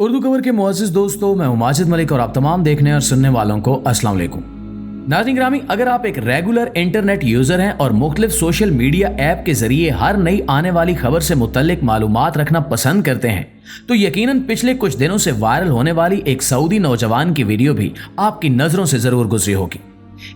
उर्दू खबर के मुअज़्ज़िज़ दोस्तों, मैं हूं माजिद मलिक और आप तमाम देखने और सुनने वालों को अस्सलाम वालेकुम। नाज़रीन ग्रामी, अगर आप एक रेगुलर इंटरनेट यूज़र हैं और मुख्तलिफ सोशल मीडिया ऐप के ज़रिए हर नई आने वाली खबर से मुतल्लिक मालूमात रखना पसंद करते हैं तो यकीनन पिछले कुछ दिनों से वायरल होने वाली एक सऊदी नौजवान की वीडियो भी आपकी नज़रों से ज़रूर गुजरी होगी।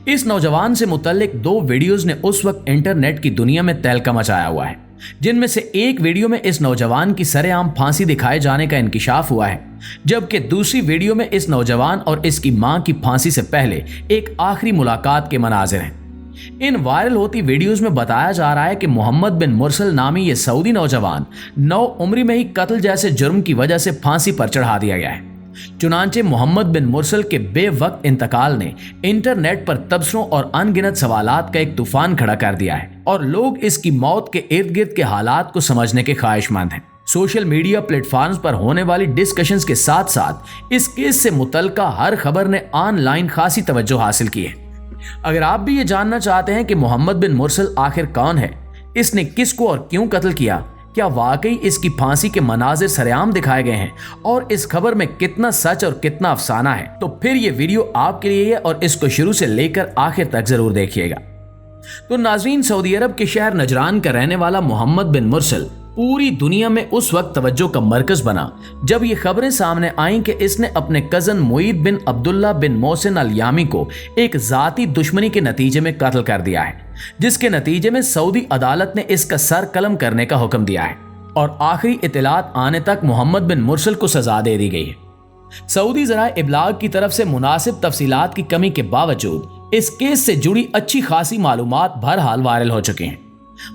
इस नौजवान से मुतल्लिक दो वीडियोज़ ने उस वक्त इंटरनेट की दुनिया में तहलका मचाया हुआ है, जिनमें से एक वीडियो में इस नौजवान की सरेआम फांसी दिखाए जाने का इंकिशाफ हुआ है, जबकि दूसरी वीडियो में इस नौजवान और इसकी मां की फांसी से पहले एक आखिरी मुलाकात के मनाजिर हैं। इन वायरल होती वीडियोस में बताया जा रहा है कि मोहम्मद बिन मुरसल नामी ये सऊदी नौजवान 9 उम्र में ही कत्ल जैसे जुर्म की वजह से फांसी पर चढ़ा दिया गया है। चुनांचे मोहम्मद बिन मुरसल के बेवक्त इंतकाल ने इंटरनेट पर तबसरों और अनगिनत सवालात का एक तूफान खड़ा कर दिया है और लोग इसकी मौत के इर्द गिर्द के हालात को समझने के ख्वाहिशमंद हैं। सोशल मीडिया प्लेटफॉर्म्स पर होने वाली डिस्कशंस के साथ साथ इस केस से मुतल्लिका हर खबर ने ऑनलाइन खासी तवज्जो हासिल की है। अगर आप भी ये जानना चाहते हैं कि मोहम्मद बिन मुरसल आखिर कौन है, इसने किसको और क्यों कत्ल किया, क्या वाकई इसकी फांसी के मनाजिर सरेआम दिखाए गए हैं और इस खबर में कितना सच और कितना अफसाना है, तो फिर ये वीडियो आपके लिए है और इसको शुरू से लेकर आखिर तक जरूर देखिएगा। तो नाज़रीन, सऊदी अरब के शहर नजरान का रहने वाला मोहम्मद बिन मुरसल पूरी दुनिया में उस वक्त तवज्जो का मरकज बना जब ये खबरें सामने आईं कि इसने अपने कजन मुईद बिन अब्दुल्ला बिन मोहसिन अल यामी को एक जाती दुश्मनी के नतीजे में कत्ल कर दिया है, जिसके नतीजे में सऊदी अदालत ने इसका सर कलम करने का हुक्म दिया है और आखिरी इत्तलात आने तक मोहम्मद बिन मुरसल को सजा दे दी गई है। सऊदी ज़राए इब्लाग की तरफ से मुनासिब तफसीलात की कमी के बावजूद इस केस से जुड़ी अच्छी खासी मालूमात बहरहाल वायरल हो चुकी हैं।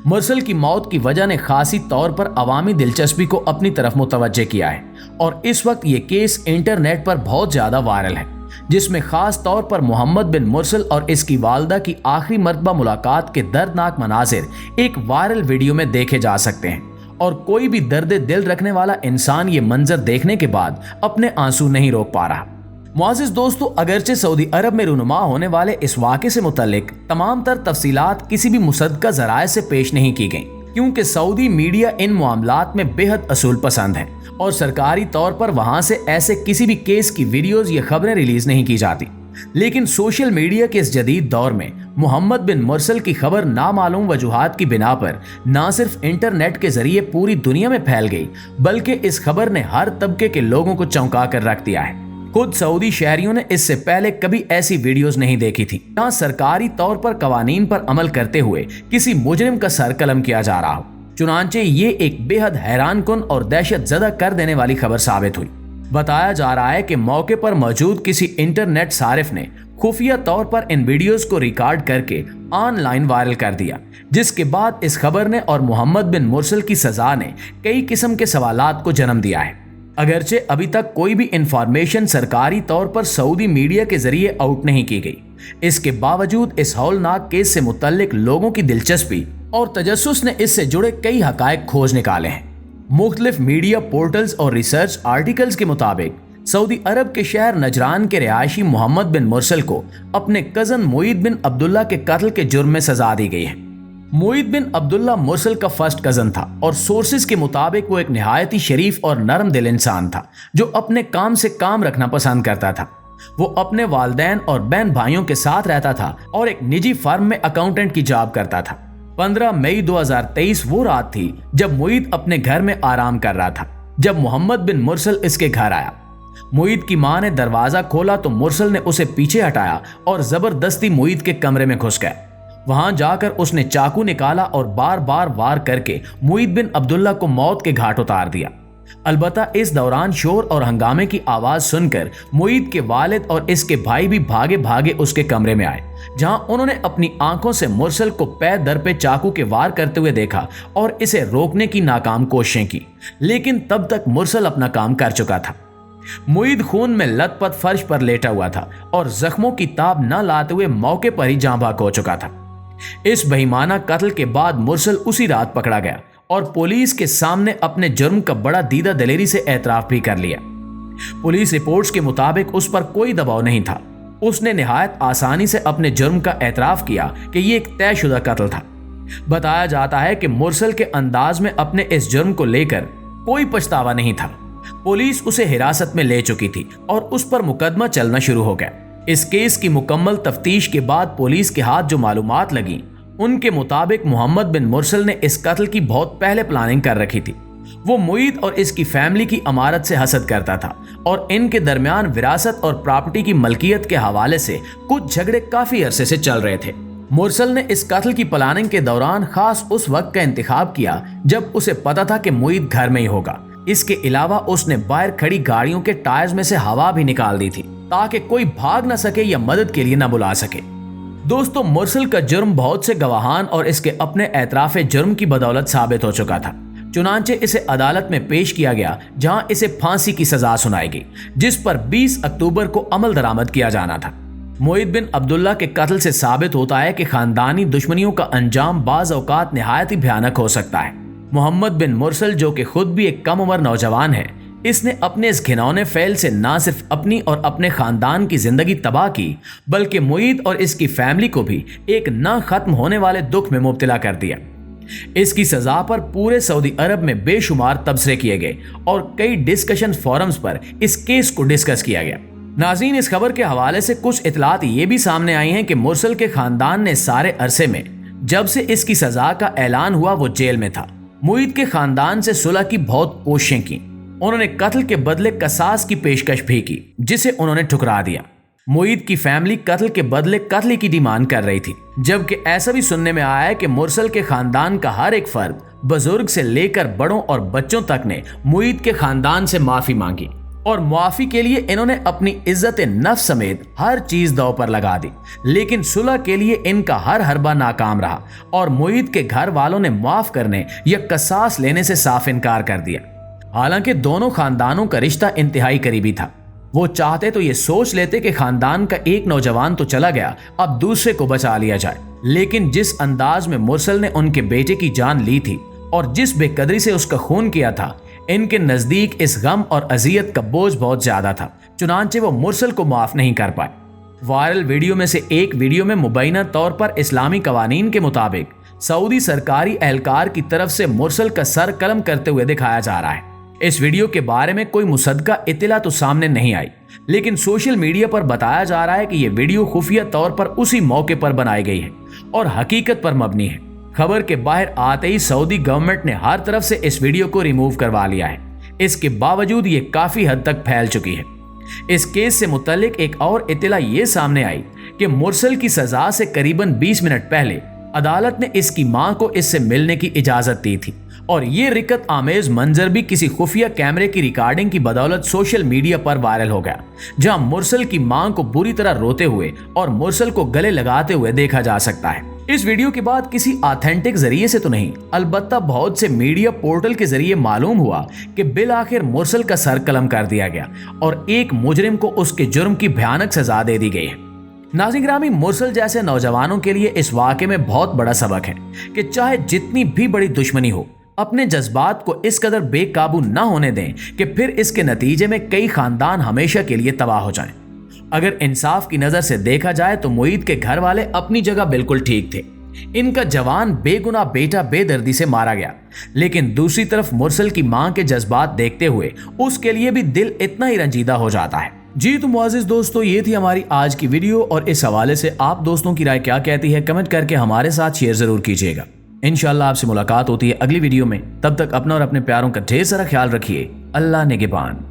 मुरसल की मौत की वजह ने खासी तौर पर अवामी दिलचस्पी को अपनी तरफ मुतवज्जे किया है और इस वक्त ये केस इंटरनेट पर बहुत ज्यादा वायरल है, जिसमें खास तौर पर मोहम्मद बिन मुरसल और इसकी वालदा की आखिरी मर्तबा मुलाकात के दर्दनाक मनाजिर एक वायरल वीडियो में देखे जा सकते हैं और कोई भी दर्द दिल रखने वाला इंसान ये मंजर देखने के बाद अपने आंसू नहीं रोक पा रहा। मुअज़्ज़िज़ दोस्तों, अगरचे सऊदी अरब में रूनुमा होने वाले इस वाक़े से मुतल्लिक तमाम तर तफसीलात किसी भी मुसद्दक़ा ज़राए से पेश नहीं की गई, क्योंकि सऊदी मीडिया इन मामलात में बेहद असूल पसंद है और सरकारी तौर पर वहाँ से ऐसे किसी भी केस की वीडियोज़ या खबरें रिलीज़ नहीं की जाती। लेकिन सोशल मीडिया के इस जदीद दौर में मोहम्मद बिन मुरसल की खबर नामालूम वजूहात की बिना पर न सिर्फ इंटरनेट के जरिए पूरी दुनिया में फैल गई, बल्कि इस खबर ने हर तबके के लोगों को चौंका कर रख दिया है। खुद सऊदी शहरियों ने इससे पहले कभी ऐसी वीडियोस नहीं देखी थी जहां सरकारी तौर पर कवानीन पर अमल करते हुए किसी मुजरिम का सर कलम किया जा रहा हो। चुनांचे ये एक बेहद हैरान कुन और दहशत ज़दा कर देने वाली खबर साबित हुई। बताया जा रहा है कि मौके पर मौजूद किसी इंटरनेट सारिफ ने खुफिया तौर पर इन वीडियोस को रिकॉर्ड करके ऑनलाइन वायरल कर दिया, जिसके बाद इस खबर ने और मोहम्मद बिन मुरसल की सजा ने कई किस्म के सवालात को जन्म दिया है। अगरचे अभी तक कोई भी इंफॉर्मेशन सरकारी तौर पर सऊदी मीडिया के जरिए आउट नहीं की गई, इसके बावजूद इस हौलनाक केस से मुतल्लिक लोगों की दिलचस्पी और तजस्सुस ने इससे जुड़े कई हकायक खोज निकाले हैं। मुख्तलिफ मीडिया पोर्टल्स और रिसर्च आर्टिकल्स के मुताबिक सऊदी अरब के शहर नजरान के रिहायशी मोहम्मद बिन मुरसल को अपने कजन मुईद बिन अब्दुल्ला के कत्ल के जुर्म में सजा दी गई है। मुईद बिन अब्दुल्ला मुरसल का फर्स्ट कजन था और सोर्सेज के मुताबिक वो एक निहायती शरीफ और नरम दिल इंसान था जो अपने काम से काम रखना पसंद करता था। वो अपने वालिदैन और बहन भाइयों के साथ रहता था और एक निजी फर्म में अकाउंटेंट की जॉब करता था। 15 मई 2023 वो रात थी जब मुईद अपने घर में आराम कर रहा था जब मोहम्मद बिन मुरसल इसके घर आया। मुईद की मां ने दरवाजा खोला तो मुरसल ने उसे पीछे हटाया और जबरदस्ती मुईद के कमरे में घुस गया। वहां जाकर उसने चाकू निकाला और बार बार वार करके मुईद बिन अब्दुल्ला को मौत के घाट उतार दिया। अलबत्ता इस दौरान शोर और हंगामे की आवाज सुनकर मुईद के वालिद और इसके भाई भी भागे भागे उसके कमरे में आए, जहां उन्होंने अपनी आंखों से मुरसल को पैर दर पे चाकू के वार करते हुए देखा और इसे रोकने की नाकाम कोशिशें की, लेकिन तब तक मुरसल अपना काम कर चुका था। मुईद खून में लथपथ फर्श पर लेटा हुआ था और जख्मों की ताब न लाते हुए मौके पर ही जाँ भाग हो चुका था। इस बेईमाना कत्ल के बाद मुरसल उसी रात पकड़ा गया और पुलिस के सामने अपने जुर्म का बड़ा दीदा दलेरी से एतराफ भी कर लिया। पुलिस रिपोर्ट्स के मुताबिक उस पर कोई दबाव नहीं था। उसने निहायत आसानी से अपने जुर्म का एतराफ किया कि यह एक तयशुदा कत्ल था। बताया जाता है कि मुरसल के अंदाज में अपने इस जुर्म को लेकर कोई पछतावा नहीं था। पुलिस उसे हिरासत में ले चुकी थी और उस पर मुकदमा चलना शुरू हो गया। इस केस की मुकम्मल तफ्तीश के बाद पुलिस के हाथ जो मालूमात लगी, उनके मुताबिक मोहम्मद बिन मुरसल ने इस कत्ल की बहुत पहले प्लानिंग कर रखी थी। वो मुईद और इसकी फैमिली की अमारत से हसद करता था और इनके दरमियान विरासत और प्रॉपर्टी की मलकियत के हवाले से कुछ झगड़े काफी अरसे से चल रहे थे। मुरसल ने इस कत्ल की प्लानिंग के दौरान खास उस वक्त का इंतखाब किया जब उसे पता था कि मुईद घर में ही होगा। इसके अलावा उसने बाहर खड़ी गाड़ियों के टायर्स में से हवा भी निकाल दी थी ताकि कोई भाग न सके या मदद के लिए न बुला सके। दोस्तों, मुरसल का जुर्म बहुत से गवाहान और इसके अपने एतराफ़े जुर्म की बदौलत साबित हो चुका था। चुनांचे इसे अदालत में पेश किया गया जहां इसे फांसी की सजा सुनाई गई, जिस पर 20 अक्टूबर को अमल दरामद किया जाना था। मुईद बिन अब्दुल्ला के कत्ल से साबित होता है कि खानदानी दुश्मनियों का अंजाम बाज औकात निहायत ही भयानक हो सकता है। मोहम्मद बिन मुरसल, जो कि खुद भी एक कम उम्र नौजवान है, इसने अपने इस घिनौने फेल से ना सिर्फ अपनी और अपने खानदान की जिंदगी तबाह की, बल्कि मुईद और इसकी फैमिली को भी एक ना खत्म होने वाले दुख में मुब्तला कर दिया। इसकी सजा पर पूरे सऊदी अरब में बेशुमार तबसरे किए गए और कई डिस्कशन फोरम्स पर इस केस को डिस्कस किया गया। नाज़रीन, इस खबर के हवाले से कुछ इतलात ये भी सामने आई हैं कि मुरसल के खानदान ने सारे अरसे में जब से इसकी सजा का ऐलान हुआ वो जेल में था, मुईद के खानदान से सुलह की बहुत कोशिशें की। उन्होंने कत्ल के बदले कसास की पेशकश भी की, जिसे उन्होंने ठुकरा दिया। मुईद की फैमिली कत्ल के बदले कत्ल की डिमांड कर रही थी, जबकि ऐसा भी सुनने में आया है कि मुरसल के खानदान का हर एक फर्द, बुजुर्ग से लेकर बड़ों और बच्चों तक ने मुईद के खानदान से माफी मांगी और मुआफी के लिए इन्होंने अपनी इज्जत नफ्स समेत हर चीज दांव पर लगा दी। लेकिन सुलह के लिए इनका हर हरबा नाकाम रहा और मुईद के घर वालों ने माफ करने या कसास लेने से साफ इनकार कर दिया। हालांकि दोनों खानदानों का रिश्ता इंतहाई करीबी था। वो चाहते तो ये सोच लेते कि खानदान का एक नौजवान तो चला गया, अब दूसरे को बचा लिया जाए। लेकिन जिस अंदाज में मुरसल ने उनके बेटे की जान ली थी और जिस बेकदरी से उसका खून किया था, इनके नजदीक इस गम और अजियत का बोझ बहुत ज्यादा था। चुनांचे वो मुरसल को माफ नहीं कर पाए। वायरल वीडियो में से एक वीडियो में मुबैना तौर पर इस्लामी कवानीन के मुताबिक सऊदी सरकारी एहलकार की तरफ से मुरसल का सर कलम करते हुए दिखाया जा रहा है। इस वीडियो के बारे में कोई मुसद्दका इत्तला तो सामने नहीं आई, लेकिन सोशल मीडिया पर बताया जा रहा है कि यह वीडियो खुफिया तौर पर उसी मौके पर बनाई गई है और हकीकत पर मबनी है। खबर के बाहर आते ही सऊदी गवर्नमेंट ने हर तरफ से इस वीडियो को रिमूव करवा लिया है। इसके बावजूद ये काफी हद तक फैल चुकी है। इस केस से मुतल्लिक एक और इत्तला ये सामने आई कि मुरसल की सजा से करीबन 20 मिनट पहले अदालत ने इसकी मां को इससे मिलने की इजाजत दी थी और ये रिकत आमेज मंजर भी किसी खुफिया कैमरे की रिकॉर्डिंग की बदौलत सोशल मीडिया पर वायरल हो गया, जहां मुरसल की मां को बुरी तरह रोते हुए और मुरसल को गले लगाते हुए देखा जा सकता है। इस वीडियो के बाद किसी ऑथेंटिक जरिए से तो नहीं, अलबत्ता बहुत से मीडिया पोर्टल के जरिए मालूम हुआ कि बिल आखिर मुरसल का सर कलम कर दिया गया और एक मुजरिम को उसके जुर्म की भयानक सजा दे दी गई है। नाज़रीन ग्रामी, मुरसल जैसे नौजवानों के लिए इस वाक़े में बहुत बड़ा सबक है कि चाहे जितनी भी बड़ी दुश्मनी हो, अपने जज्बात को इस कदर बेकाबू न होने दें कि फिर इसके नतीजे में कई खानदान हमेशा के लिए तबाह हो जाएं। अगर इंसाफ की नजर से देखा जाए तो मुईद के घर वाले अपनी जगह बिल्कुल ठीक थे। इनका जवान बेगुनाह बेटा बेदर्दी से मारा गया, लेकिन दूसरी तरफ मुरसल की मां के जज्बात देखते हुए उसके लिए भी दिल इतना ही रंजीदा हो जाता है। जी तो मुआज़िज़ दोस्तों, ये थी हमारी आज की वीडियो और इस हवाले से आप दोस्तों की राय क्या कहती है, कमेंट करके हमारे साथ शेयर जरूर कीजिएगा। इंशाअल्लाह आपसे मुलाकात होती है अगली वीडियो में। तब तक अपना और अपने प्यारों का ढेर सारा ख्याल रखिए। अल्लाह निगहबान।